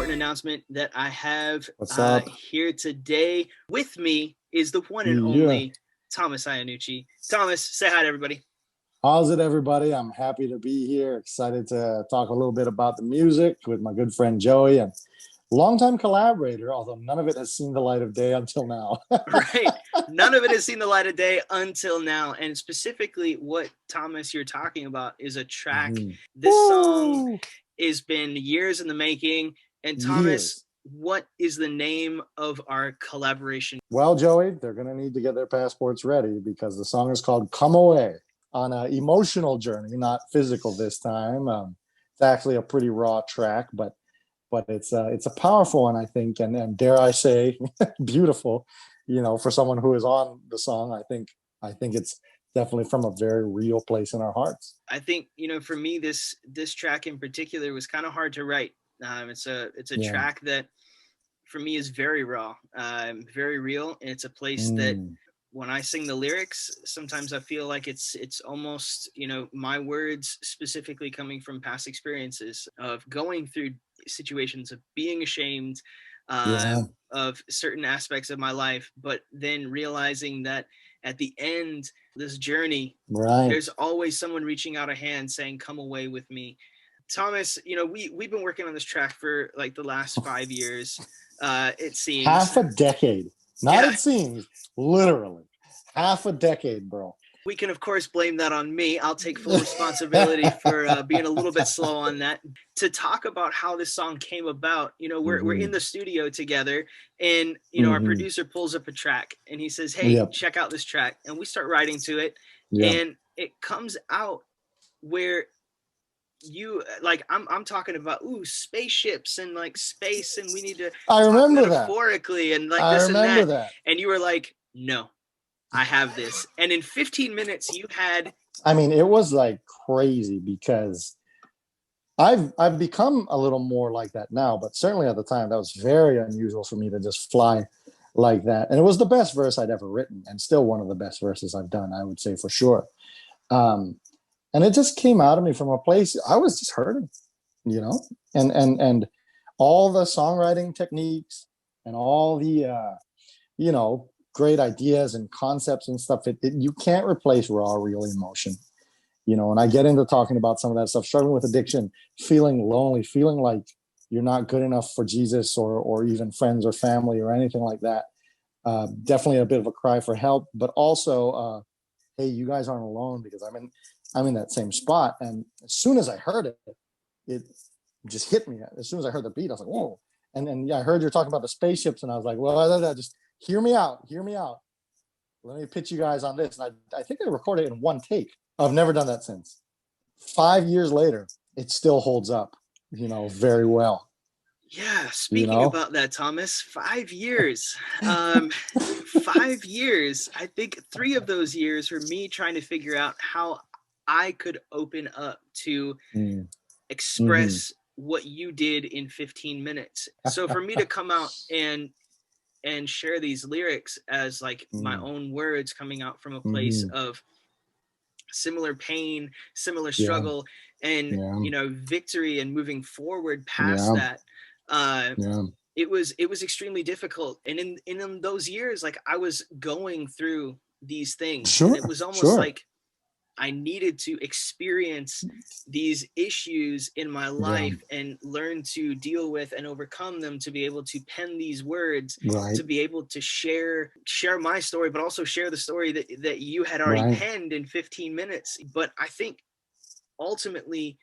important announcement that I have What's up? here today. With me is the one and Yeah. only Thomas Iannucci. Thomas, say hi to everybody. How's it, everybody? I'm happy to be here. Excited to talk a little bit about the music with my good friend Joey and longtime collaborator, although none of it has seen the light of day until now. Right. None of it has seen the light of day until now. And specifically, what Thomas you're talking about is a track. Mhm. This song Woo! has been years in the making. And Thomas, Years. what is the name of our collaboration? Well, Joey, they're going to need to get their passports ready because the song is called Come Away, on an emotional journey, not physical this time. It's actually a pretty raw track, but it's a powerful one, I think, and dare I say, beautiful. For someone who is on the song, I think it's definitely from a very real place in our hearts. I think, for me, this track in particular was kind of hard to write. It's a Yeah. track that for me is very raw, very real, and it's a place that Mm. when I sing the lyrics, sometimes I feel like it's almost, my words specifically coming from past experiences of going through situations of being ashamed Yeah. of certain aspects of my life, but then realizing that at the end, this journey, Right. there's always someone reaching out a hand saying, "Come away with me." Thomas, we've been working on this track for like the last 5 years. It seems. Half a decade. Not Yeah, it seems. Literally. Half a decade, bro. we can of course blame that on me. I'll take full responsibility for being a little bit slow on that. To talk about how this song came about, we're Hmm. in the studio together, and our Hmm. producer pulls up a track and he says, "Hey, Yep. check out this track," and we start writing to it, Yep. and it comes out where you like I'm talking about spaceships and like space, and we need to I talk remember that. metaphorically and like I this and remember that, that. and you were like, "No, I have this." And in 15 minutes you had I mean, it was like crazy because I've become a little more like that now, but certainly at the time that was very unusual for me to just fly like that. And it was the best verse I'd ever written, and still one of the best verses I've done, I would say for sure. Um, and it just came out of me from a place I was just hurting, you know, and all the songwriting techniques and all the great ideas and concepts and stuff. You can't replace raw, real emotion. And I get into talking about some of that stuff, struggling with addiction, feeling lonely, feeling like you're not good enough for Jesus or even friends or family or anything like that. Definitely a bit of a cry for help, but also, hey, you guys aren't alone, because I'm in that same spot. And as soon as I heard it, it just hit me. As soon as I heard the beat, I was like, whoa. And then, yeah, I heard you're talking about the spaceships, and I was like, well, just hear me out. Hear me out. Let me pitch you guys on this. And I think I recorded it in one take. I've never done that since. 5 years later, it still holds up, very well. Yeah, You speaking know? about that, Thomas, 5 years. 5 years. I think 3 of those years were me trying to figure out how I could open up to Mm-hmm. express what you did in 15 minutes. So for me to come out and share these lyrics as like my own words coming out from a place Mm-hmm. of similar pain, similar Yeah. struggle, and Yeah. victory, and moving forward past Yeah. that, uh Yeah. it was extremely difficult. And in those years, like, I was going through these things, and it Sure. was almost Sure. like I needed to experience these issues in my Yeah. life and learn to deal with and overcome them, to be able to pen these words, Right. to be able to share my story, but also share the story that you had already Right. penned in 15 minutes. But I think ultimately,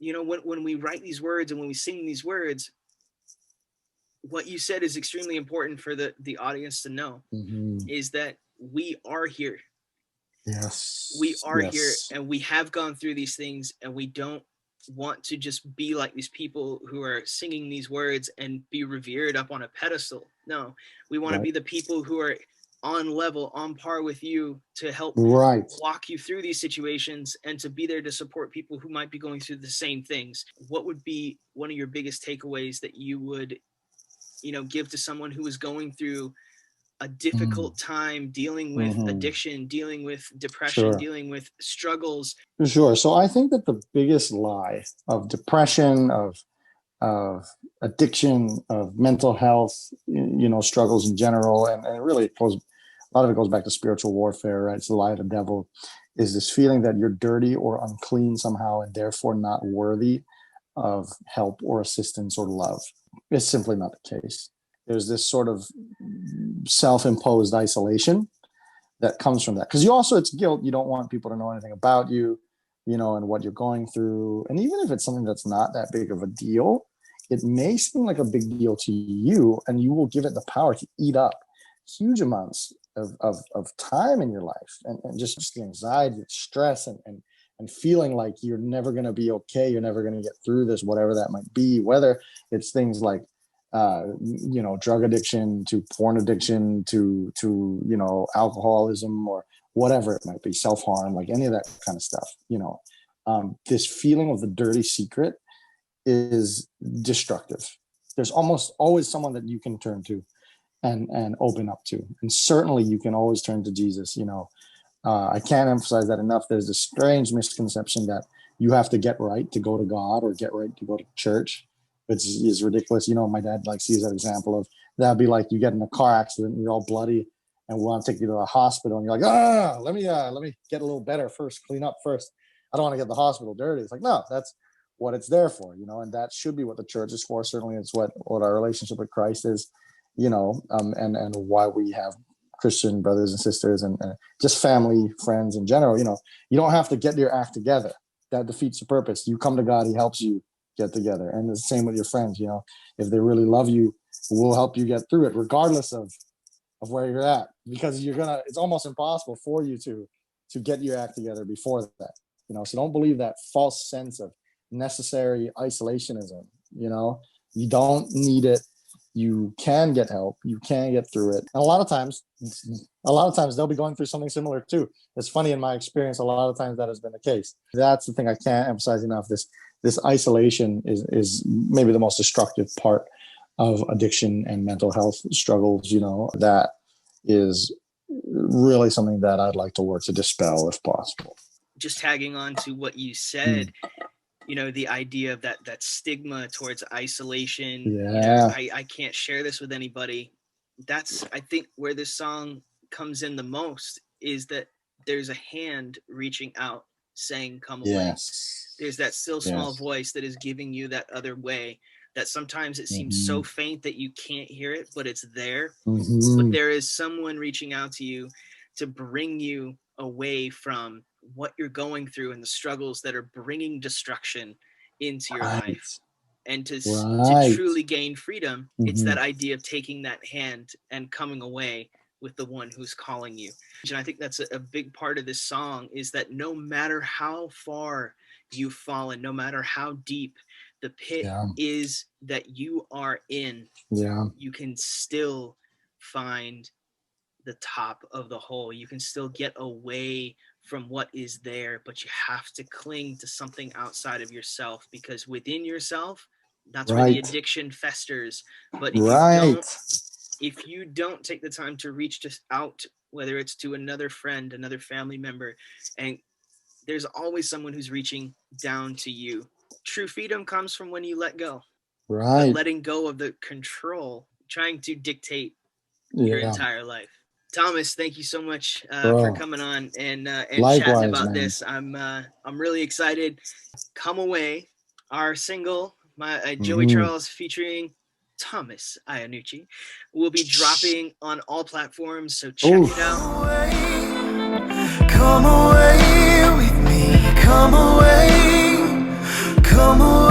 when we write these words and when we sing these words, what you said is extremely important for the audience to know, Mm-hmm. is that we are here. We Yes. are here, Yes. and we have gone through these things, and we don't want to just be like these people who are singing these words and be revered up on a pedestal. No, we want to Right. be the people who are on level, on par with you, to help Right. walk you through these situations and to be there to support people who might be going through the same things. What would be one of your biggest takeaways that you would, give to someone who is going through a difficult time dealing with Mm-hmm. addiction, dealing with depression, Sure. dealing with struggles? Sure. So I think that the biggest lie of depression, of of addiction, of mental health, struggles in general. And it really goes, a lot of it goes back to spiritual warfare, right? It's the lie of the devil, is this feeling that you're dirty or unclean somehow and therefore not worthy of help or assistance or love. It's simply not the case. There's this sort of self-imposed isolation that comes from that. Because it's guilt. You don't want people to know anything about you, and what you're going through. And even if it's something that's not that big of a deal, it may seem like a big deal to you, and you will give it the power to eat up huge amounts of time in your life, and just the anxiety, stress, and feeling like you're never going to be okay. You're never going to get through this, whatever that might be, whether it's things like, drug addiction to porn addiction to alcoholism or whatever it might be, self-harm, like any of that kind of stuff. This feeling of the dirty secret is destructive. There's almost always someone that you can turn to and open up to. And certainly you can always turn to Jesus. I can't emphasize that enough. There's this strange misconception that you have to get right to go to God or get right to go to church. It's ridiculous. My dad likes to use that example of, that'd be like you get in a car accident and you're all bloody and we want to take you to the hospital and you're like, let me get a little better first, clean up first. I don't want to get the hospital dirty. It's like, no, that's what it's there for, and that should be what the church is for. Certainly it's what our relationship with Christ is, and why we have Christian brothers and sisters and just family, friends in general. You don't have to get your act together. That defeats the purpose. You come to God, he helps you get together. And the same with your friends. If they really love you, we'll help you get through it, regardless of where you're at, because it's almost impossible for you to get your act together before that. So don't believe that false sense of necessary isolationism. You don't need it. You can get help. You can get through it. And a lot of times they'll be going through something similar too. It's funny, in my experience, a lot of times that has been the case. That's the thing I can't emphasize enough. This isolation is maybe the most destructive part of addiction and mental health struggles. That is really something that I'd like to work to dispel if possible. Just tagging on to what you said, the idea of that stigma towards isolation. Yeah. I can't share this with anybody. That's, I think, where this song comes in the most, is that there's a hand reaching out saying, come away. Yes. There's that still small voice that is giving you that other way, that sometimes it seems so faint that you can't hear it, but it's there. But there is someone reaching out to you to bring you away from what you're going through and the struggles that are bringing destruction into your life. And to truly gain freedom, it's that idea of taking that hand and coming away with the one who's calling you. And I think that's a big part of this song, is that no matter how far you've fallen, no matter how deep the pit is that you are in, you can still find the top of the hole. You can still get away from what is there, but you have to cling to something outside of yourself, because within yourself, that's where the addiction festers. But if you don't take the time to reach out, whether it's to another friend, another family member, and there's always someone who's reaching down to you. True freedom comes from when you let go. But letting go of the control, trying to dictate your entire life. Thomas, thank you so much for coming on and chatting about this. I'm really excited. Come Away, our single, Joey Charles featuring Thomas Iannucci, will be dropping on all platforms, so check it out. Come away with me, come away, come away.